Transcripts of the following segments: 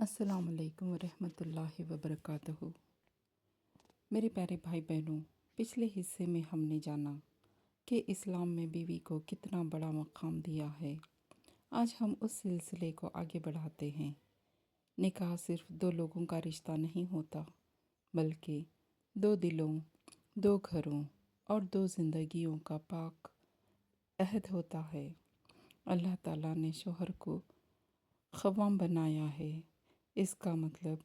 السلام علیکم ورحمۃ اللہ وبرکاتہ۔ میرے پیارے بھائی بہنوں، پچھلے حصے میں ہم نے جانا کہ اسلام میں بیوی کو کتنا بڑا مقام دیا ہے۔ آج ہم اس سلسلے کو آگے بڑھاتے ہیں۔ نکاح صرف دو لوگوں کا رشتہ نہیں ہوتا، بلکہ دو دلوں، دو گھروں اور دو زندگیوں کا پاک عہد ہوتا ہے۔ اللہ تعالیٰ نے شوہر کو خوام بنایا ہے۔ اس کا مطلب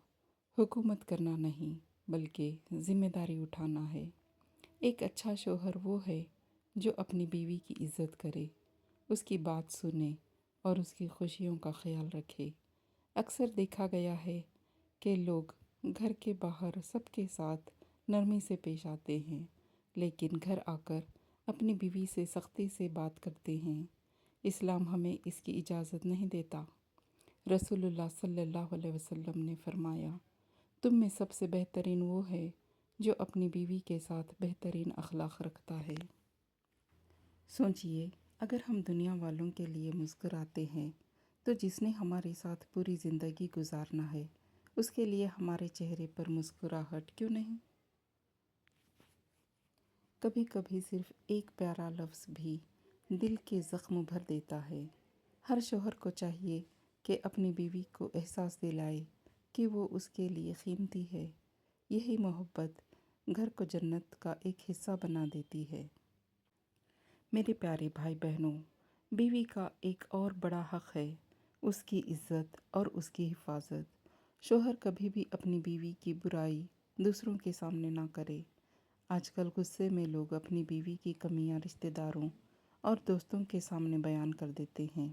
حکومت کرنا نہیں، بلکہ ذمہ داری اٹھانا ہے۔ ایک اچھا شوہر وہ ہے جو اپنی بیوی کی عزت کرے، اس کی بات سنے اور اس کی خوشیوں کا خیال رکھے۔ اکثر دیکھا گیا ہے کہ لوگ گھر کے باہر سب کے ساتھ نرمی سے پیش آتے ہیں، لیکن گھر آ کر اپنی بیوی سے سختی سے بات کرتے ہیں۔ اسلام ہمیں اس کی اجازت نہیں دیتا۔ رسول اللہ صلی اللہ علیہ وسلم نے فرمایا، تم میں سب سے بہترین وہ ہے جو اپنی بیوی کے ساتھ بہترین اخلاق رکھتا ہے۔ سوچئے، اگر ہم دنیا والوں کے لیے مسکراتے ہیں تو جس نے ہمارے ساتھ پوری زندگی گزارنا ہے، اس کے لیے ہمارے چہرے پر مسکراہٹ کیوں نہیں؟ کبھی کبھی صرف ایک پیارا لفظ بھی دل کے زخم بھر دیتا ہے۔ ہر شوہر کو چاہیے کہ اپنی بیوی کو احساس دلائے کہ وہ اس کے لیے قیمتی ہے۔ یہی محبت گھر کو جنت کا ایک حصہ بنا دیتی ہے۔ میرے پیارے بھائی بہنوں، بیوی کا ایک اور بڑا حق ہے اس کی عزت اور اس کی حفاظت۔ شوہر کبھی بھی اپنی بیوی کی برائی دوسروں کے سامنے نہ کرے۔ آج کل غصے میں لوگ اپنی بیوی کی کمیاں رشتہ داروں اور دوستوں کے سامنے بیان کر دیتے ہیں۔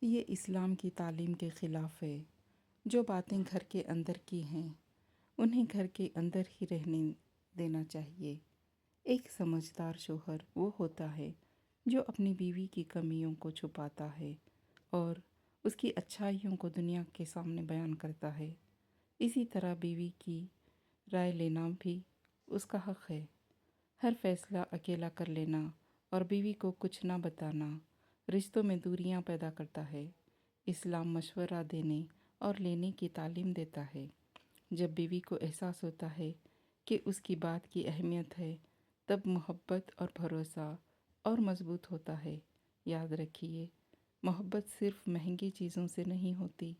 یہ اسلام کی تعلیم کے خلاف ہے۔ جو باتیں گھر کے اندر کی ہیں، انہیں گھر کے اندر ہی رہنے دینا چاہیے۔ ایک سمجھدار شوہر وہ ہوتا ہے جو اپنی بیوی کی کمیوں کو چھپاتا ہے اور اس کی اچھائیوں کو دنیا کے سامنے بیان کرتا ہے۔ اسی طرح بیوی کی رائے لینا بھی اس کا حق ہے۔ ہر فیصلہ اکیلا کر لینا اور بیوی کو کچھ نہ بتانا رشتوں میں دوریاں پیدا کرتا ہے۔ اسلام مشورہ دینے اور لینے کی تعلیم دیتا ہے۔ جب بیوی کو احساس ہوتا ہے کہ اس کی بات کی اہمیت ہے، تب محبت اور بھروسہ اور مضبوط ہوتا ہے۔ یاد رکھیے، محبت صرف مہنگی چیزوں سے نہیں ہوتی۔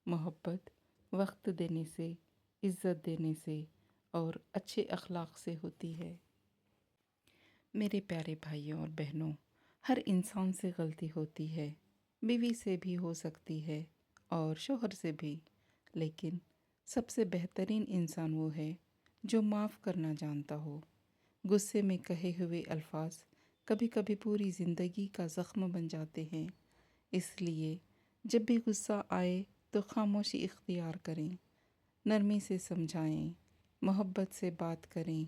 محبت وقت دینے سے، عزت دینے سے اور اچھے اخلاق سے ہوتی ہے۔ میرے پیارے بھائیوں اور بہنوں، ہر انسان سے غلطی ہوتی ہے۔ بیوی سے بھی ہو سکتی ہے اور شوہر سے بھی، لیکن سب سے بہترین انسان وہ ہے جو معاف کرنا جانتا ہو۔ غصے میں کہے ہوئے الفاظ کبھی کبھی پوری زندگی کا زخم بن جاتے ہیں۔ اس لیے جب بھی غصہ آئے تو خاموشی اختیار کریں، نرمی سے سمجھائیں، محبت سے بات کریں۔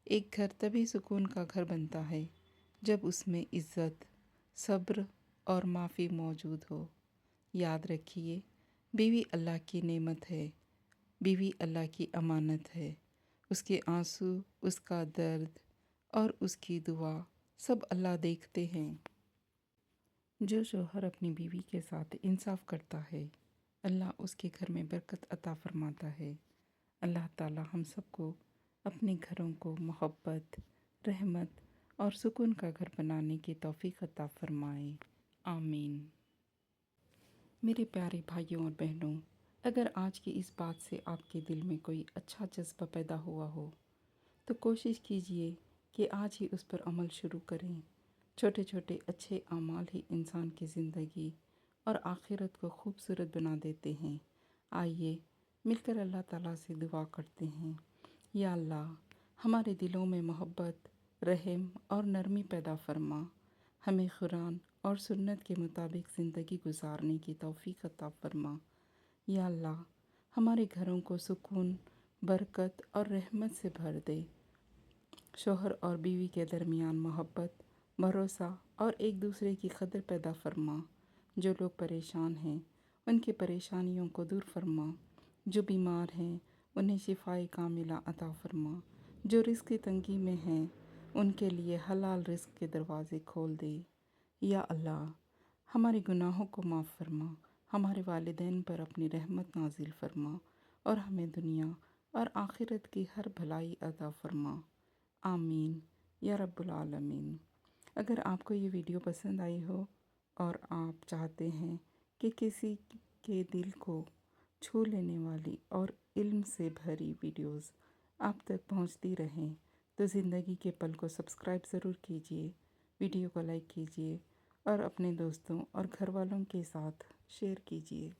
ایک گھر تبھی سکون کا گھر بنتا ہے جب اس میں عزت، صبر اور معافی موجود ہو۔ یاد رکھیے، بیوی اللہ کی نعمت ہے، بیوی اللہ کی امانت ہے۔ اس کے آنسو، اس کا درد اور اس کی دعا سب اللہ دیکھتے ہیں۔ جو شوہر اپنی بیوی کے ساتھ انصاف کرتا ہے، اللہ اس کے گھر میں برکت عطا فرماتا ہے۔ اللہ تعالیٰ ہم سب کو اپنے گھروں کو محبت، رحمت اور سکون کا گھر بنانے کی توفیق عطا فرمائے۔ آمین۔ میرے پیارے بھائیوں اور بہنوں، اگر آج کی اس بات سے آپ کے دل میں کوئی اچھا جذبہ پیدا ہوا ہو تو کوشش کیجئے کہ آج ہی اس پر عمل شروع کریں۔ چھوٹے چھوٹے اچھے اعمال ہی انسان کی زندگی اور آخرت کو خوبصورت بنا دیتے ہیں۔ آئیے مل کر اللہ تعالیٰ سے دعا کرتے ہیں۔ یا اللہ، ہمارے دلوں میں محبت، رحم اور نرمی پیدا فرما۔ ہمیں قرآن اور سنت کے مطابق زندگی گزارنے کی توفیق عطا فرما۔ یا اللہ، ہمارے گھروں کو سکون، برکت اور رحمت سے بھر دے۔ شوہر اور بیوی کے درمیان محبت، بھروسہ اور ایک دوسرے کی قدر پیدا فرما۔ جو لوگ پریشان ہیں، ان کی پریشانیوں کو دور فرما۔ جو بیمار ہیں، انہیں شفائے کاملہ عطا فرما۔ جو رزق کی تنگی میں ہیں، ان کے لیے حلال رزق کے دروازے کھول دے۔ یا اللہ، ہمارے گناہوں کو معاف فرما، ہمارے والدین پر اپنی رحمت نازل فرما اور ہمیں دنیا اور آخرت کی ہر بھلائی عطا فرما، آمین یا رب العالمین۔ اگر آپ کو یہ ویڈیو پسند آئی ہو اور آپ چاہتے ہیں کہ کسی کے دل کو چھو لینے والی اور علم سے بھری ویڈیوز آپ تک پہنچتی رہیں تو زندگی کے پل کو سبسکرائب ضرور کیجیے، ویڈیو کو لائک کیجیے اور اپنے دوستوں اور گھر والوں کے ساتھ شیئر کیجیے۔